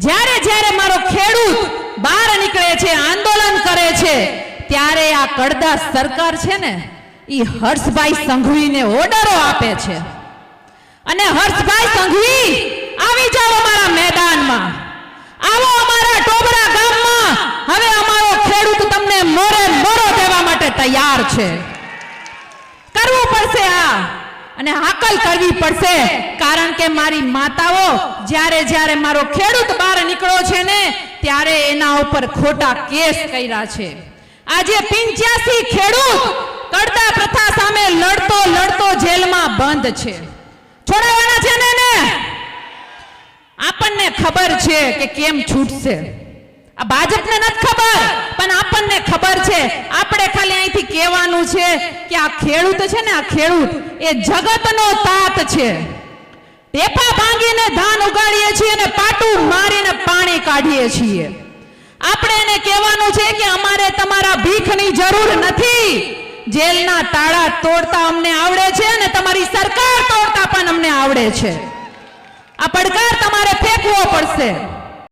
જ્યારે જ્યારે મારો ખેડૂત બહાર નીકળે છે, આંદોલન કરે છે, ત્યારે આ કડદાસ સરકાર છે ને ઈ હર્ષભાઈ સંઘવીને ઓર્ડરો આપે છે અને હર્ષભાઈ સંઘવી આવી જાઓ અમારા મેદાનમાં, આવો અમારા ટોબરા ગામમાં, હવે અમારો ખેડૂત તમને મોરે મોરો દેવા માટે તૈયાર છે. કરવું પડશે આ અને હાકલ કરવી પડશે, કારણ કે મારી માતાઓ જ્યારે જ્યારે મારો ખેડૂત બહાર નીકળ્યો છે ને ત્યારે એના ઉપર ખોટા કેસ કર્યા છે. આજે 85 ખેડૂત કડદા પ્રથા સામે લડતો લડતો જેલમાં બંધ છે. છોડાવવાના છે ને એને. આપણને ખબર છે કે કેમ છૂટશે, આ ભાજપને નથી ખબર, પણ આપણને ખબર છે. આપણે ખાલી અહીંથી કહેવાનું છે કે આ ખેડૂત છે ને, આ ખેડૂત એ જગતનો તાત છે. ટેપા ભાંગીને ધાન ઉગાડીએ છીએ અને પાટું મારીને પાણી કાઢીએ છીએ. આપણે એને કહેવાનું છે કે અમારે તમારા ભીખની જરૂર નથી. જેલના તાળા તોડતા અમને આવડે છે અને તમારી સરકાર તોડતા પણ અમને આવડે છે. આ પડકાર તમારે ફેંકવો પડશે.